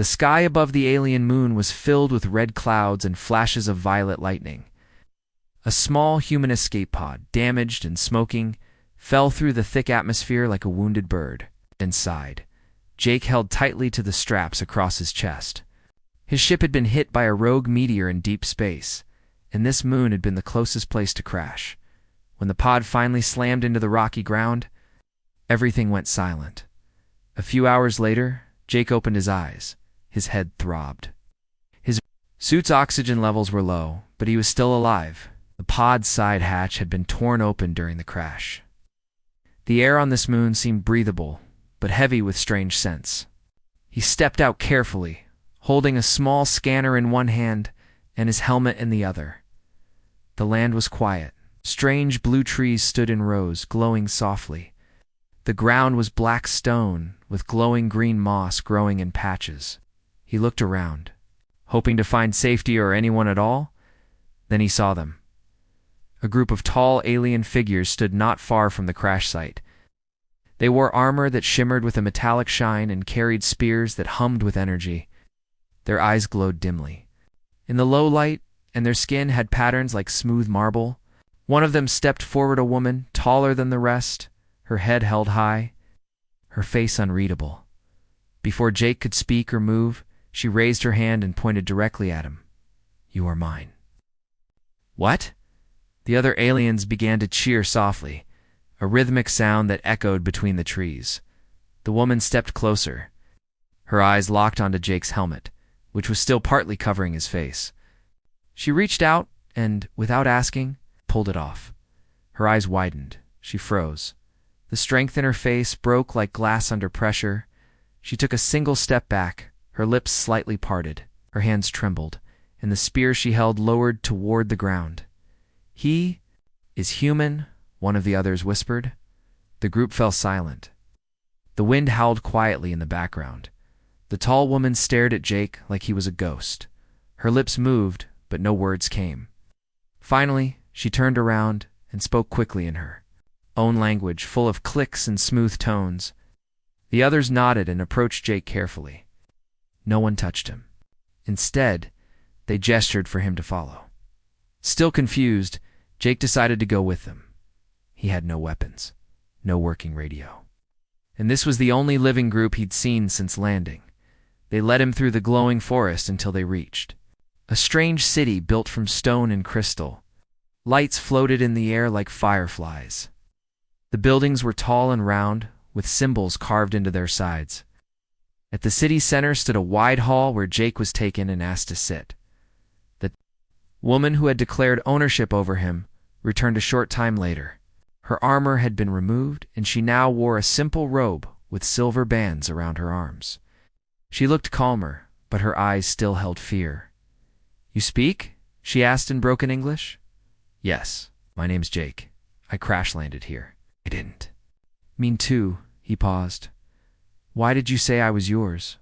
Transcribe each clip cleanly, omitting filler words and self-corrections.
The sky above the alien moon was filled with red clouds and flashes of violet lightning. A small human escape pod, damaged and smoking, fell through the thick atmosphere like a wounded bird. Inside, Jake held tightly to the straps across his chest. His ship had been hit by a rogue meteor in deep space, and this moon had been the closest place to crash. When the pod finally slammed into the rocky ground, everything went silent. A few hours later, Jake opened his eyes. His head throbbed. His suit's oxygen levels were low, but he was still alive. The pod's side hatch had been torn open during the crash. The air on this moon seemed breathable, but heavy with strange scents. He stepped out carefully, holding a small scanner in one hand and his helmet in the other. The land was quiet. Strange blue trees stood in rows, glowing softly. The ground was black stone, with glowing green moss growing in patches. He looked around, hoping to find safety or anyone at all. Then he saw them. A group of tall alien figures stood not far from the crash site. They wore armor that shimmered with a metallic shine and carried spears that hummed with energy. Their eyes glowed dimly in the low light, and their skin had patterns like smooth marble. One of them stepped forward, a woman, taller than the rest, her head held high, her face unreadable. Before Jake could speak or move, she raised her hand and pointed directly at him. "You are mine." "What?" The other aliens began to cheer softly, a rhythmic sound that echoed between the trees. The woman stepped closer. Her eyes locked onto Jake's helmet, which was still partly covering his face. She reached out and, without asking, pulled it off. Her eyes widened. She froze. The strength in her face broke like glass under pressure. She took a single step back, her lips slightly parted. Her hands trembled, and the spear she held lowered toward the ground. "He is human," one of the others whispered. The group fell silent. The wind howled quietly in the background. The tall woman stared at Jake like he was a ghost. Her lips moved, but no words came. Finally, she turned around and spoke quickly in her own language, full of clicks and smooth tones. The others nodded and approached Jake carefully. No one touched him. Instead, they gestured for him to follow. Still confused, Jake decided to go with them. He had no weapons, no working radio. And this was the only living group he'd seen since landing. They led him through the glowing forest until they reached a strange city built from stone and crystal. Lights floated in the air like fireflies. The buildings were tall and round, with symbols carved into their sides. At the city center stood a wide hall where Jake was taken and asked to sit. The woman who had declared ownership over him returned a short time later. Her armor had been removed, and she now wore a simple robe with silver bands around her arms. She looked calmer, but her eyes still held fear. "You speak?" she asked in broken English. "Yes, my name's Jake. I crash-landed here." "I didn't." "Mean too," he paused. "Why did you say I was yours?"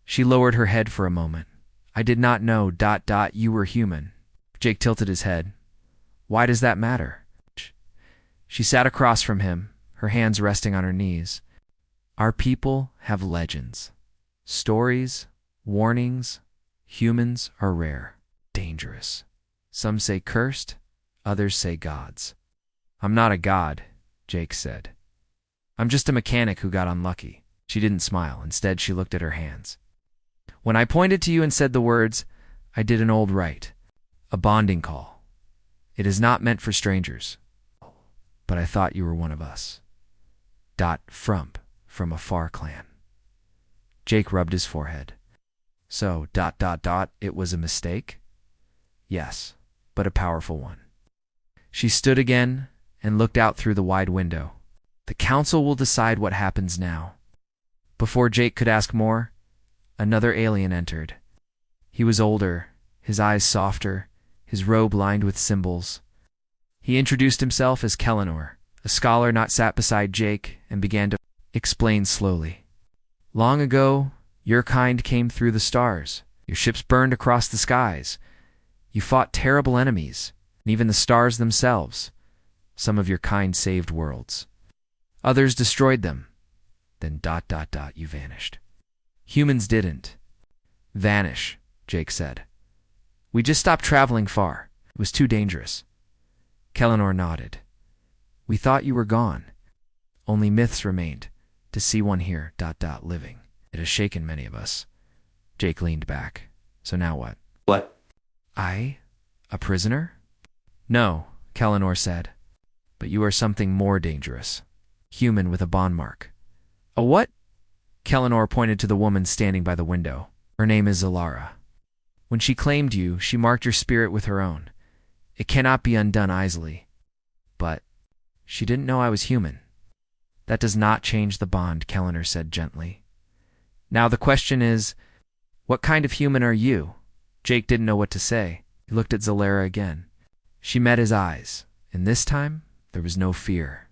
She lowered her head for a moment. "I did not know, you were human." Jake tilted his head. "Why does that matter?" She sat across from him, her hands resting on her knees. "Our people have legends. Stories, warnings. Humans are rare, dangerous. Some say cursed, others say gods." "I'm not a god," Jake said. "I'm just a mechanic who got unlucky." She didn't smile. Instead, she looked at her hands. "When I pointed to you and said the words, I did an old rite, a bonding call. It is not meant for strangers, but I thought you were one of us. From a far clan." Jake rubbed his forehead. "So, it was a mistake?" "Yes, but a powerful one." She stood again and looked out through the wide window. "The council will decide what happens now." Before Jake could ask more, another alien entered. He was older, his eyes softer, his robe lined with symbols. He introduced himself as Kellenor, a scholar not sat beside Jake, and began to explain slowly. "Long ago, your kind came through the stars. Your ships burned across the skies. You fought terrible enemies, and even the stars themselves. Some of your kind saved worlds. Others destroyed them. Then you vanished. Humans didn't. Vanish, Jake said. We just stopped traveling far. It was too dangerous. Kellenor nodded. We thought you were gone. Only myths remained. To see one here, living. It has shaken many of us. Jake leaned back. So now what? What? I? A prisoner? No, Kellenor said. But you are something more dangerous. Human with a bond mark. A what? Kellenor pointed to the woman standing by the window. Her name is Zalara. When she claimed you, she marked your spirit with her own. It cannot be undone easily. But she didn't know I was human. That does not change the bond, Kellenor said gently. Now the question is, what kind of human are you? Jake didn't know what to say. He looked at Zalara again. She met his eyes, and this time there was no fear.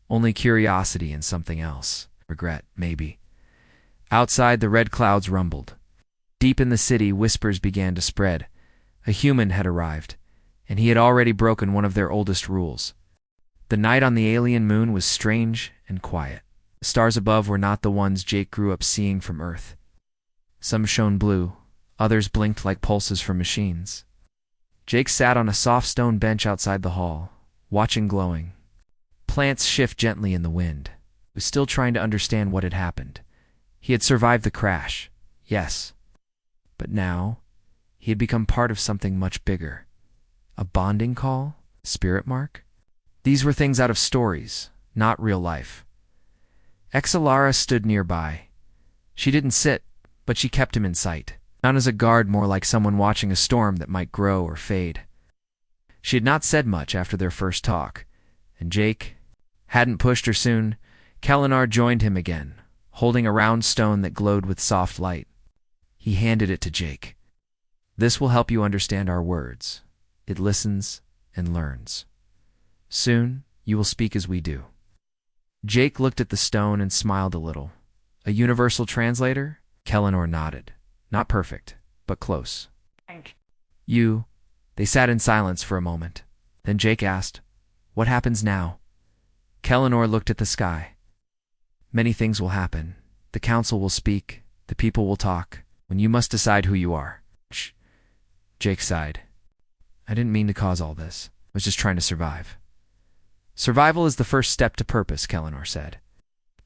Only curiosity and something else. Regret, maybe. Outside, the red clouds rumbled. Deep in the city, whispers began to spread. A human had arrived, and he had already broken one of their oldest rules. The night on the alien moon was strange and quiet. The stars above were not the ones Jake grew up seeing from Earth. Some shone blue, others blinked like pulses from machines. Jake sat on a soft stone bench outside the hall, watching glowing. Plants shift gently in the wind. He was still trying to understand what had happened. He had survived the crash, yes. But now, he had become part of something much bigger. A bonding call? Spirit mark? These were things out of stories, not real life. Zalara stood nearby. She didn't sit, but she kept him in sight. Not as a guard, more like someone watching a storm that might grow or fade. She had not said much after their first talk, and Jake hadn't pushed her soon. Kellenor joined him again, holding a round stone that glowed with soft light. He handed it to Jake. This will help you understand our words. It listens and learns. Soon, you will speak as we do. Jake looked at the stone and smiled a little. A universal translator? Kellenor nodded. Not perfect, but close. You. They sat in silence for a moment. Then Jake asked, What happens now? Kellenor looked at the sky. Many things will happen. The council will speak. The people will talk. When you must decide who you are. Shh. Jake sighed. I didn't mean to cause all this. I was just trying to survive. Survival is the first step to purpose, Kellenor said.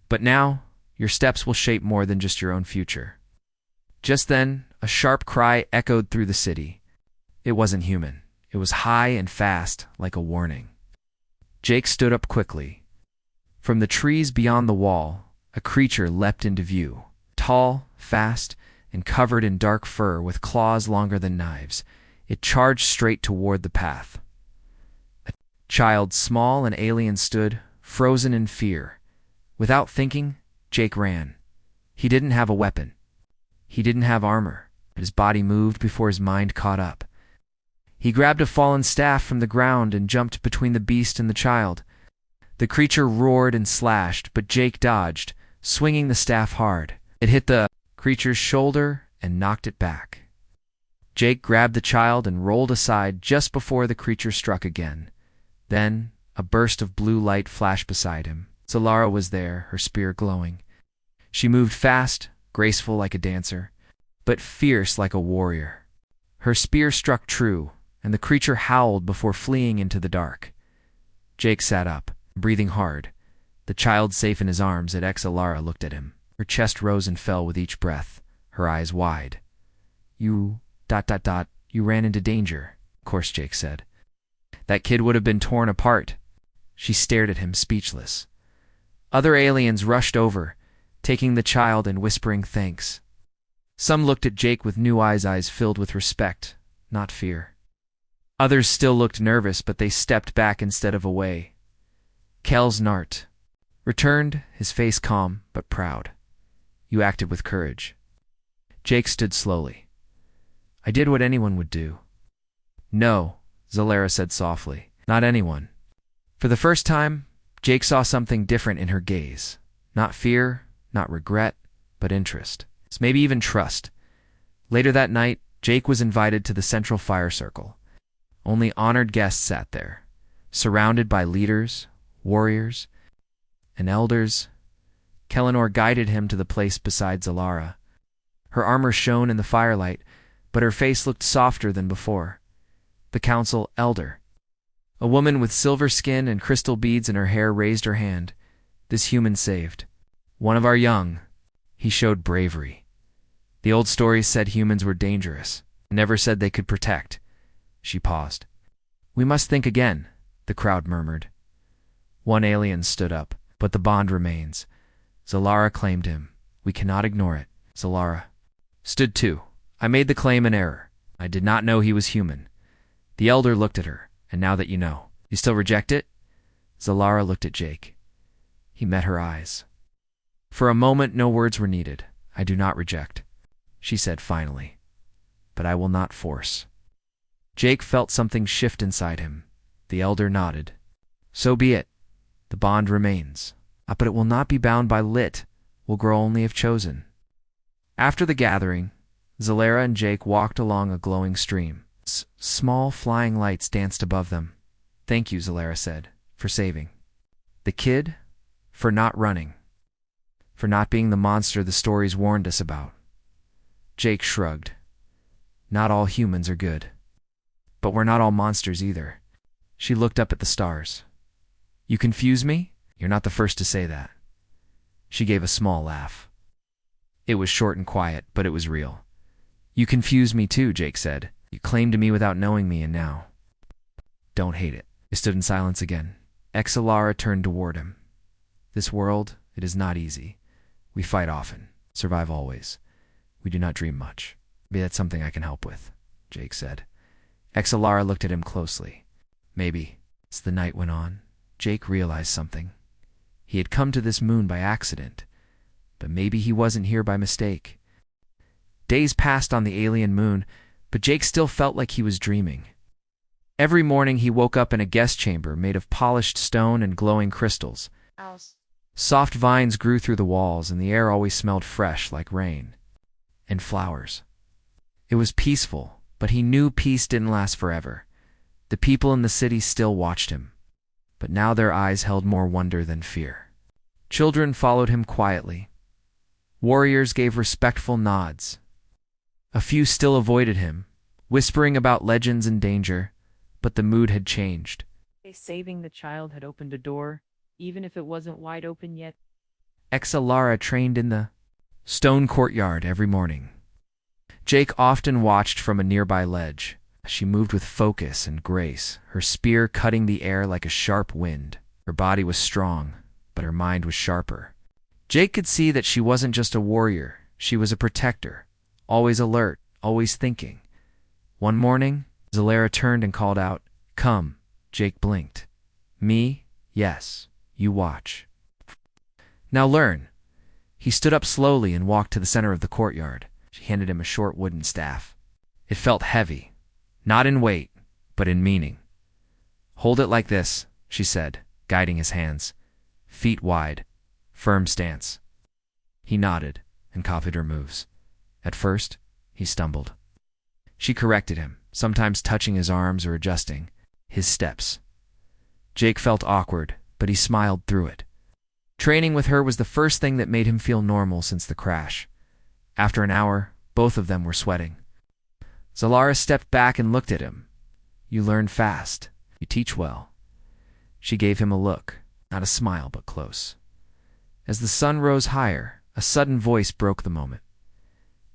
But now, your steps will shape more than just your own future. Just then, a sharp cry echoed through the city. It wasn't human. It was high and fast, like a warning. Jake stood up quickly. From the trees beyond the wall, a creature leapt into view. Tall, fast, and covered in dark fur with claws longer than knives, it charged straight toward the path. A child, small and alien, stood, frozen in fear. Without thinking, Jake ran. He didn't have a weapon. He didn't have armor. His body moved before his mind caught up. He grabbed a fallen staff from the ground and jumped between the beast and the child. The creature roared and slashed, but Jake dodged, swinging the staff hard. It hit the creature's shoulder and knocked it back. Jake grabbed the child and rolled aside just before the creature struck again. Then, a burst of blue light flashed beside him. Zalara was there, her spear glowing. She moved fast, graceful like a dancer, but fierce like a warrior. Her spear struck true, and the creature howled before fleeing into the dark. Jake sat up, breathing hard. The child safe in his arms, Zalara looked at him. Her chest rose and fell with each breath, her eyes wide. You ran into danger, of course, Jake said. That kid would have been torn apart. She stared at him, speechless. Other aliens rushed over, taking the child and whispering thanks. Some looked at Jake with new eyes filled with respect, not fear. Others still looked nervous, but they stepped back instead of away. Kel's Nart returned, his face calm but proud. You acted with courage. Jake stood slowly. I did what anyone would do. No, Zalara said softly, not anyone. For the first time, Jake saw something different in her gaze. Not fear, not regret, but interest. Maybe even trust. Later that night, Jake was invited to the central fire circle. Only honored guests sat there, surrounded by leaders, warriors, and elders. Kellenor guided him to the place beside Zalara. Her armor shone in the firelight, but her face looked softer than before. The council elder. A woman with silver skin and crystal beads in her hair raised her hand. This human saved one of our young. He showed bravery. The old stories said humans were dangerous, never said they could protect. She paused. We must think again, the crowd murmured. One alien stood up, but the bond remains. Zalara claimed him. We cannot ignore it. Zalara stood too. I made the claim in error. I did not know he was human. The elder looked at her, and now that you know, you still reject it? Zalara looked at Jake. He met her eyes. For a moment, no words were needed. I do not reject, she said finally. But I will not force. Jake felt something shift inside him. The elder nodded. So be it. The bond remains. But it will not be bound by lit. Will grow only if chosen. After the gathering, Zalara and Jake walked along a glowing stream. Small flying lights danced above them. Thank you, Zalara said, for saving the kid, for not running, for not being the monster the stories warned us about. Jake shrugged. Not all humans are good. But we're not all monsters either. She looked up at the stars. You confuse me? You're not the first to say that. She gave a small laugh. It was short and quiet, but it was real. You confuse me too, Jake said. You claimed me without knowing me, and now. Don't hate it. They stood in silence again. Zalara turned toward him. This world, it is not easy. We fight often, survive always. We do not dream much. Maybe that's something I can help with, Jake said. Zalara looked at him closely. Maybe. As the night went on, Jake realized something. He had come to this moon by accident, but maybe he wasn't here by mistake. Days passed on the alien moon, but Jake still felt like he was dreaming. Every morning he woke up in a guest chamber made of polished stone and glowing crystals. Soft vines grew through the walls, and the air always smelled fresh like rain and flowers. It was peaceful, but he knew peace didn't last forever. The people in the city still watched him, but now their eyes held more wonder than fear. Children followed him quietly. Warriors gave respectful nods. A few still avoided him, whispering about legends and danger, but the mood had changed. Saving the child had opened a door, even if it wasn't wide open yet. Zalara trained in the stone courtyard every morning. Jake often watched from a nearby ledge. She moved with focus and grace, her spear cutting the air like a sharp wind. Her body was strong, but her mind was sharper. Jake could see that she wasn't just a warrior, she was a protector, always alert, always thinking. One morning, Zalara turned and called out, "Come." Jake blinked. "Me? Yes. You watch. Now learn." He stood up slowly and walked to the center of the courtyard. She handed him a short wooden staff. It felt heavy, not in weight, but in meaning. "Hold it like this," she said, guiding his hands. "Feet wide. Firm stance." He nodded and copied her moves. At first, he stumbled. She corrected him, sometimes touching his arms or adjusting his steps. Jake felt awkward, but he smiled through it. Training with her was the first thing that made him feel normal since the crash. After an hour, both of them were sweating. Zalara stepped back and looked at him. "You learn fast. You teach well." She gave him a look, not a smile, but close. As the sun rose higher, a sudden voice broke the moment.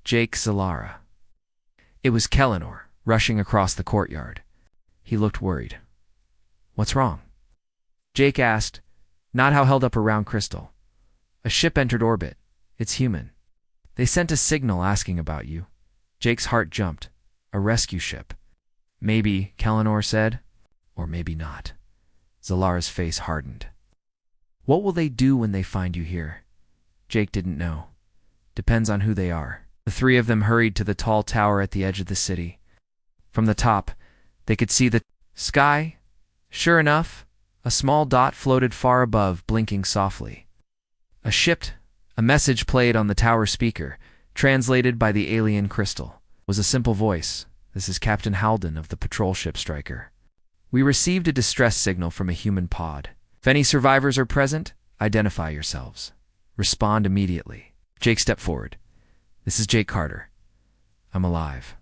"Jake, Zalara." It was Kellinor, rushing across the courtyard. He looked worried. "What's wrong?" Jake asked, not how held up a round crystal. "A ship entered orbit. It's human. They sent a signal asking about you." Jake's heart jumped. A rescue ship. "Maybe," Kellinor said. "Or maybe not." Zalara's face hardened. "What will they do when they find you here?" Jake didn't know. "Depends on who they are." The three of them hurried to the tall tower at the edge of the city. From the top, they could see the sky. Sure enough, a small dot floated far above, blinking softly. A ship. A message played on the tower speaker, translated by the alien crystal. It was a simple voice. "This is Captain Halden of the patrol ship Striker. We received a distress signal from a human pod. If any survivors are present, identify yourselves. Respond immediately." Jake stepped forward. This is Jake Carter. I'm alive.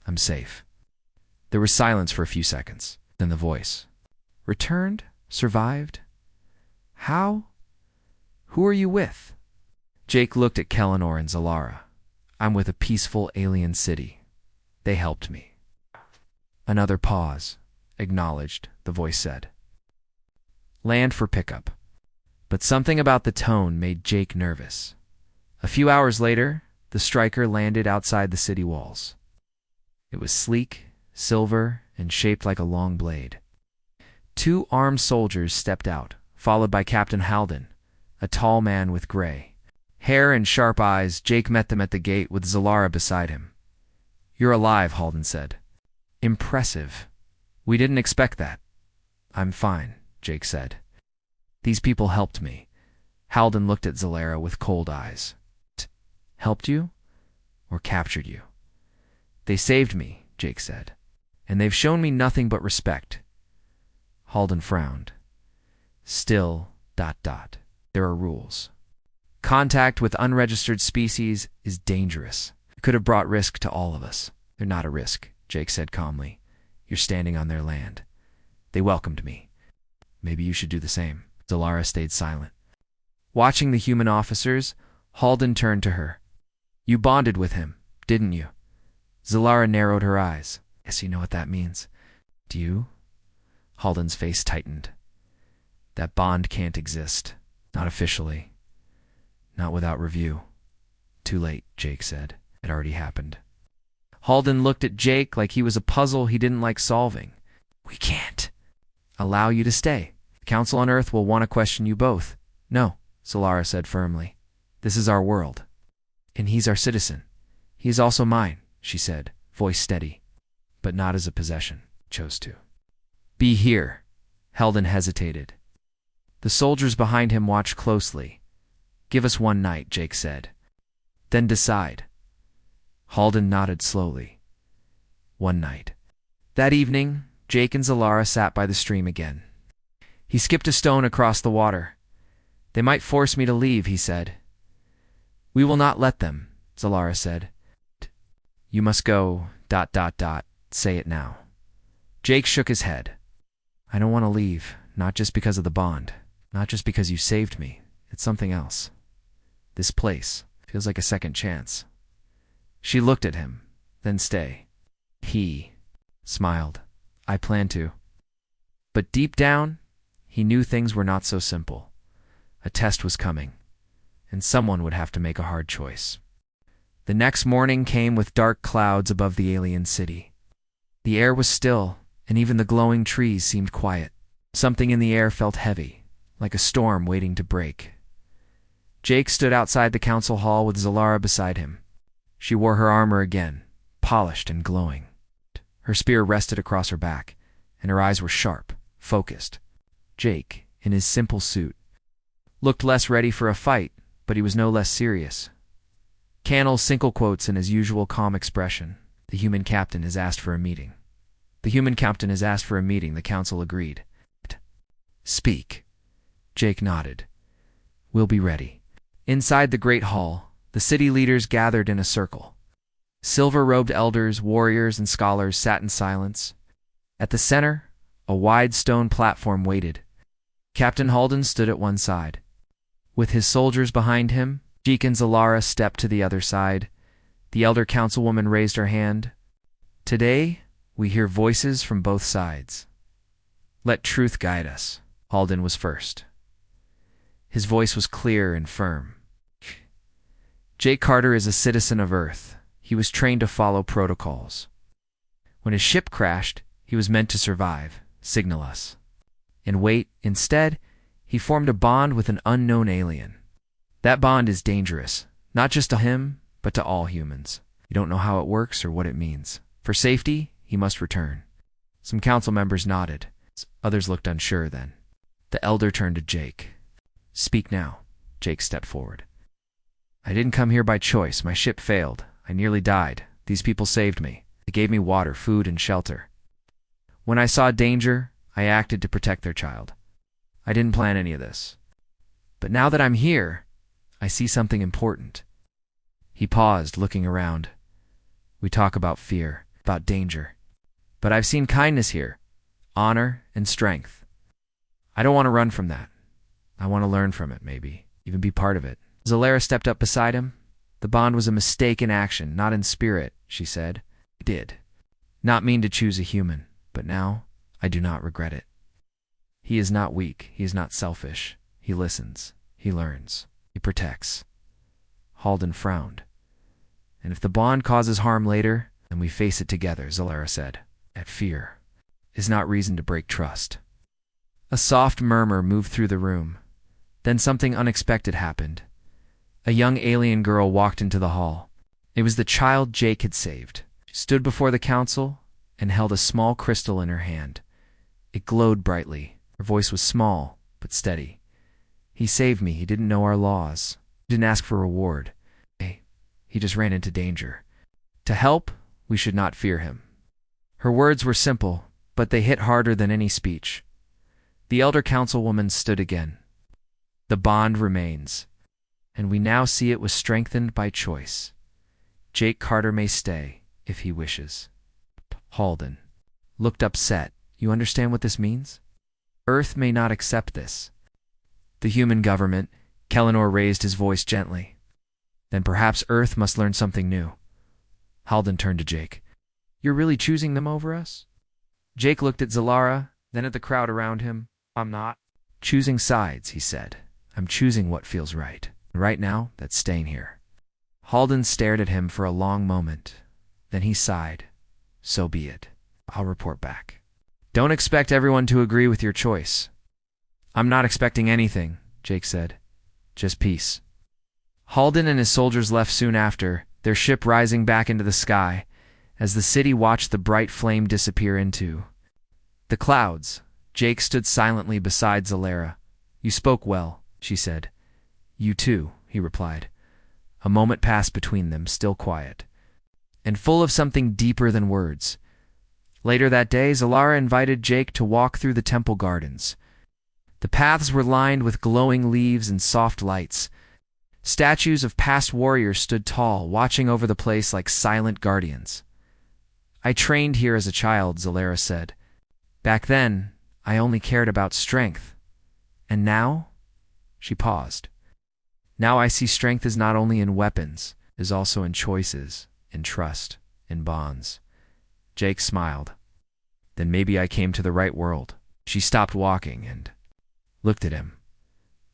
I'm safe. There was silence for a few seconds. Then the voice. Returned? Survived? How? Who are you with? Jake looked at Kellenor and Zalara. I'm with a peaceful alien city. They helped me. Another pause. Acknowledged, the voice said. Land for pickup. But something about the tone made Jake nervous. A few hours later, the striker landed outside the city walls. It was sleek, silver, and shaped like a long blade. 2 armed soldiers stepped out, followed by Captain Halden, a tall man with gray hair and sharp eyes. Jake met them at the gate with Zalara beside him. You're alive, Halden said. Impressive. We didn't expect that. I'm fine, Jake said. These people helped me. Halden looked at Zalara with cold eyes. Helped you? Or captured you? They saved me, Jake said. And they've shown me nothing but respect. Halden frowned. Still, ... There are rules. Contact with unregistered species is dangerous. It could have brought risk to all of us. They're not a risk, Jake said calmly. You're standing on their land. They welcomed me. Maybe you should do the same. Zalara stayed silent. Watching the human officers, Halden turned to her. You bonded with him, didn't you? Zalara narrowed her eyes. Yes, you know what that means. Do you? Halden's face tightened. That bond can't exist. Not officially. Not without review. Too late, Jake said. It already happened. Halden looked at Jake like he was a puzzle he didn't like solving. We can't allow you to stay. The Council on Earth will want to question you both. No, Zalara said firmly. This is our world. And he's our citizen. He is also mine, she said, voice steady. But not as a possession. Chose to. Be here. Halden hesitated. The soldiers behind him watched closely. Give us 1 night, Jake said. Then decide. Halden nodded slowly. 1 night. That evening, Jake and Zalara sat by the stream again. He skipped a stone across the water. They might force me to leave, he said. We will not let them, Zalara said. You must go... Say it now. Jake shook his head. I don't want to leave, not just because of the bond, not just because you saved me. It's something else. This place feels like a second chance. She looked at him, then stay. He smiled. I plan to. But deep down, he knew things were not so simple. A test was coming, and someone would have to make a hard choice. The next morning came with dark clouds above the alien city. The air was still, and even the glowing trees seemed quiet. Something in the air felt heavy, like a storm waiting to break. Jake stood outside the council hall with Zalara beside him. She wore her armor again, polished and glowing. Her spear rested across her back, and her eyes were sharp, focused. Jake, in his simple suit, looked less ready for a fight, but he was no less serious. Cannell single quotes in his usual calm expression. The human captain has asked for a meeting. The human captain has asked for a meeting, the council agreed. Speak. Jake nodded. We'll be ready. Inside the great hall, the city leaders gathered in a circle. Silver-robed elders, warriors, and scholars sat in silence. At the center, a wide stone platform waited. Captain Halden stood at one side. With his soldiers behind him, Jake and Zalara stepped to the other side. The elder councilwoman raised her hand. Today, we hear voices from both sides. Let truth guide us. Halden was first. His voice was clear and firm. Jake Carter is a citizen of Earth. He was trained to follow protocols. When his ship crashed, he was meant to survive, signal us. And wait, instead, he formed a bond with an unknown alien. That bond is dangerous, not just to him, but to all humans. You don't know how it works or what it means. For safety, he must return. Some council members nodded. Others looked unsure then. The elder turned to Jake. Speak now. Jake stepped forward. I didn't come here by choice. My ship failed. I nearly died. These people saved me. They gave me water, food, and shelter. When I saw danger, I acted to protect their child. I didn't plan any of this. But now that I'm here, I see something important. He paused, looking around. We talk about fear, about danger. But I've seen kindness here, honor and strength. I don't want to run from that. I want to learn from it, maybe, even be part of it. Zalera stepped up beside him. The bond was a mistake in action, not in spirit, she said. I did not mean to choose a human, but now I do not regret it. He is not weak. He is not selfish. He listens. He learns. He protects. Halden frowned. And if the bond causes harm later, then we face it together, Zalera said. That fear is not reason to break trust. A soft murmur moved through the room. Then something unexpected happened. A young alien girl walked into the hall. It was the child Jake had saved. She stood before the council and held a small crystal in her hand. It glowed brightly. Her voice was small, but steady. He saved me. He didn't know our laws. He didn't ask for reward. He just ran into danger. To help, we should not fear him. Her words were simple, but they hit harder than any speech. The elder councilwoman stood again. The bond remains, and we now see it was strengthened by choice. Jake Carter may stay, if he wishes. Halden looked upset. You understand what this means? Earth may not accept this. The human government, Kellinor raised his voice gently. Then perhaps Earth must learn something new. Halden turned to Jake. You're really choosing them over us? Jake looked at Zalara, then at the crowd around him. I'm not choosing sides, he said. I'm choosing what feels right. Right now, that's staying here. Halden stared at him for a long moment. Then he sighed. So be it. I'll report back. Don't expect everyone to agree with your choice. I'm not expecting anything, Jake said. Just peace. Halden and his soldiers left soon after, their ship rising back into the sky, as the city watched the bright flame disappear into the clouds. Jake stood silently beside Zalera. You spoke well, she said. You too, he replied. A moment passed between them, still quiet, and full of something deeper than words. Later that day, Zalara invited Jake to walk through the temple gardens. The paths were lined with glowing leaves and soft lights. Statues of past warriors stood tall, watching over the place like silent guardians. I trained here as a child, Zalera said. Back then, I only cared about strength. And now? She paused. Now I see strength is not only in weapons, is also in choices, in trust, in bonds. Jake smiled. Then maybe I came to the right world. She stopped walking and looked at him.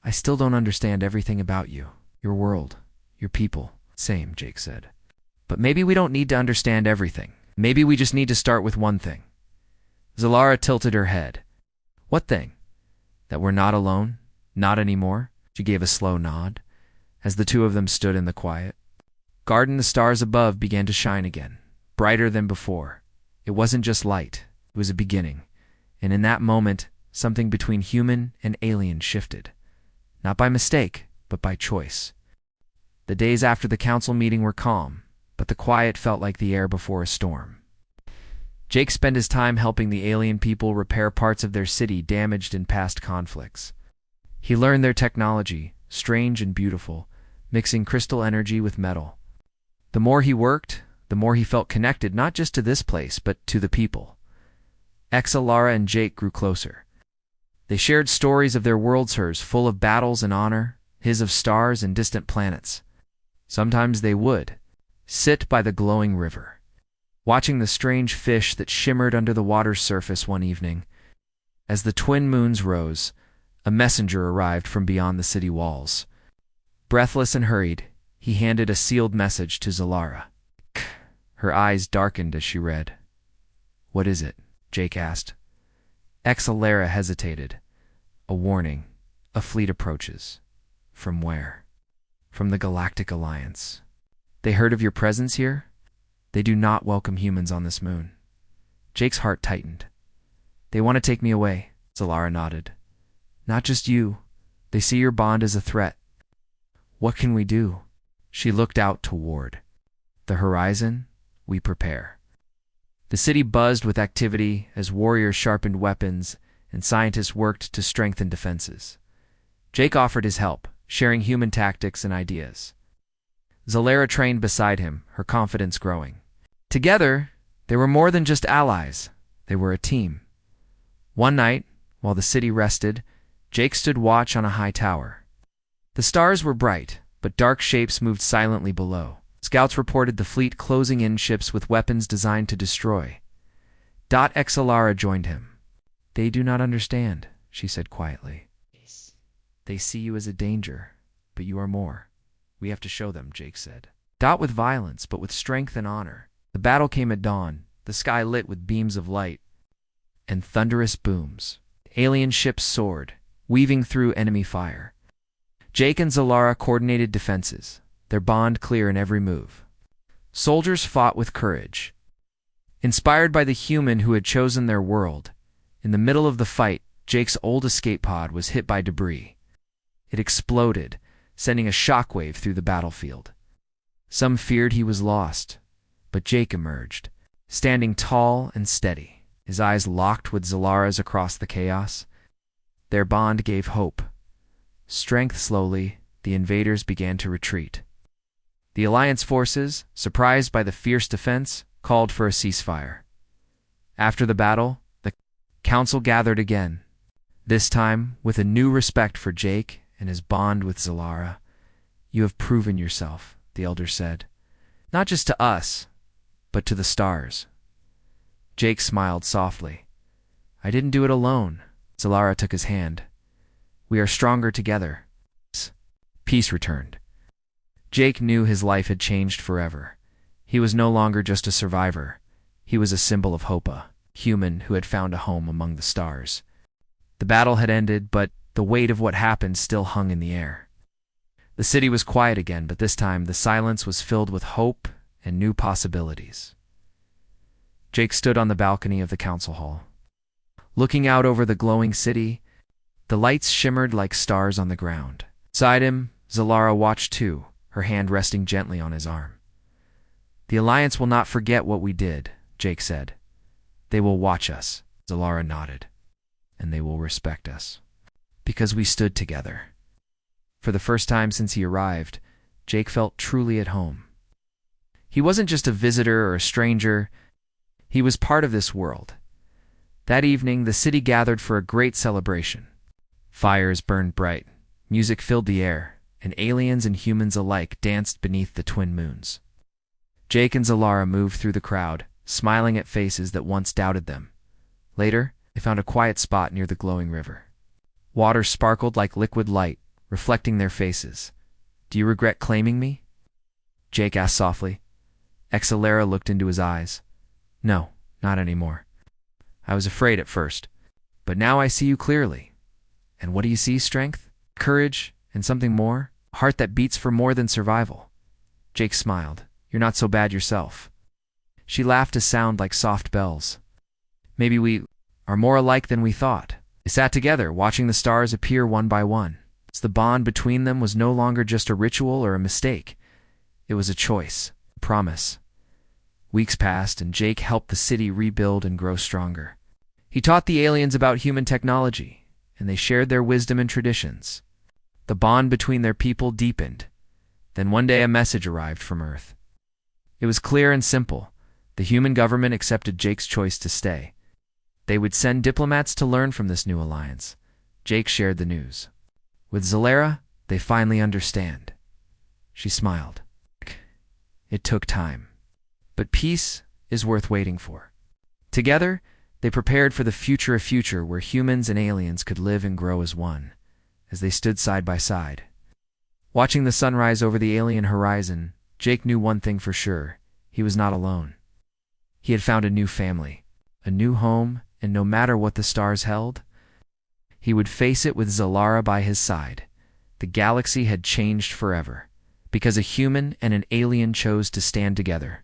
I still don't understand everything about you. Your world, your people. Same, Jake said. But maybe we don't need to understand everything. Maybe we just need to start with one thing. Zalara tilted her head. What thing? That we're not alone? Not anymore? She gave a slow nod, as the two of them stood in the quiet. Garden, the stars above began to shine again, brighter than before. It wasn't just light, it was a beginning. And in that moment, something between human and alien shifted. Not by mistake, but by choice. The days after the council meeting were calm, but the quiet felt like the air before a storm. Jake spent his time helping the alien people repair parts of their city damaged in past conflicts. He learned their technology, strange and beautiful, mixing crystal energy with metal. The more he worked, the more he felt connected not just to this place, but to the people. Lara and Jake grew closer. They shared stories of their worlds, hers full of battles and honor, his of stars and distant planets. Sometimes they would sit by the glowing river, watching the strange fish that shimmered under the water's surface one evening. As the twin moons rose, a messenger arrived from beyond the city walls. Breathless and hurried, he handed a sealed message to Zalara. Her eyes darkened as she read. What is it? Jake asked. Lara hesitated. A warning. A fleet approaches. From where? From the Galactic Alliance. They heard of your presence here? They do not welcome humans on this moon. Jake's heart tightened. They want to take me away, Zalara nodded. Not just you. They see your bond as a threat. What can we do? She looked out toward the horizon. We prepare. The city buzzed with activity as warriors sharpened weapons and scientists worked to strengthen defenses. Jake offered his help, sharing human tactics and ideas. Zalara trained beside him, her confidence growing. Together, they were more than just allies. They were a team. One night, while the city rested, Jake stood watch on a high tower. The stars were bright, but dark shapes moved silently below. Scouts reported the fleet closing in, ships with weapons designed to destroy. Zalara joined him. "They do not understand," she said quietly. "They see you as a danger, but you are more. We have to show them," Jake said. Not with violence, but with strength and honor. The battle came at dawn, the sky lit with beams of light and thunderous booms. Alien ships soared, weaving through enemy fire. Jake and Zalara coordinated defenses, their bond clear in every move. Soldiers fought with courage. Inspired by the human who had chosen their world, in the middle of the fight, Jake's old escape pod was hit by debris. It exploded, sending a shockwave through the battlefield. Some feared he was lost, but Jake emerged, standing tall and steady, his eyes locked with Zalara's across the chaos. Their bond gave hope. Strength slowly, the invaders began to retreat. The Alliance forces, surprised by the fierce defense, called for a ceasefire. After the battle, the council gathered again, this time with a new respect for Jake and his bond with Zalara. "You have proven yourself," the elder said. "Not just to us, but to the stars." Jake smiled softly. "I didn't do it alone." Zalara took his hand. "We are stronger together." Peace returned. Jake knew his life had changed forever. He was no longer just a survivor. He was a symbol of hope, a human who had found a home among the stars. The battle had ended, but the weight of what happened still hung in the air. The city was quiet again, but this time the silence was filled with hope and new possibilities. Jake stood on the balcony of the council hall. Looking out over the glowing city, the lights shimmered like stars on the ground. Beside him, Zalara watched too, her hand resting gently on his arm. "The Alliance will not forget what we did," Jake said. "They will watch us," Zalara nodded. "And they will respect us. Because we stood together." For the first time since he arrived, Jake felt truly at home. He wasn't just a visitor or a stranger. He was part of this world. That evening, the city gathered for a great celebration. Fires burned bright, music filled the air, and aliens and humans alike danced beneath the twin moons. Jake and Zalara moved through the crowd, smiling at faces that once doubted them. Later, they found a quiet spot near the glowing river. Water sparkled like liquid light, reflecting their faces. "Do you regret claiming me?" Jake asked softly. Zalara looked into his eyes. "No, not anymore. I was afraid at first, but now I see you clearly." "And what do you see? Strength, courage, and something more? A heart that beats for more than survival." Jake smiled. "You're not so bad yourself." She laughed, a sound like soft bells. "Maybe we are more alike than we thought." They sat together, watching the stars appear one by one. The bond between them was no longer just a ritual or a mistake. It was a choice, a promise. Weeks passed, and Jake helped the city rebuild and grow stronger. He taught the aliens about human technology, and they shared their wisdom and traditions. The bond between their people deepened. Then one day a message arrived from Earth. It was clear and simple. The human government accepted Jake's choice to stay. They would send diplomats to learn from this new alliance. Jake shared the news. With Zalara, they finally understand. She smiled. It took time. But peace is worth waiting for. Together, they prepared for the future where humans and aliens could live and grow as one, as they stood side by side. Watching the sunrise over the alien horizon, Jake knew one thing for sure. He was not alone. He had found a new family, a new home, and no matter what the stars held, he would face it with Zalara by his side. The galaxy had changed forever, because a human and an alien chose to stand together.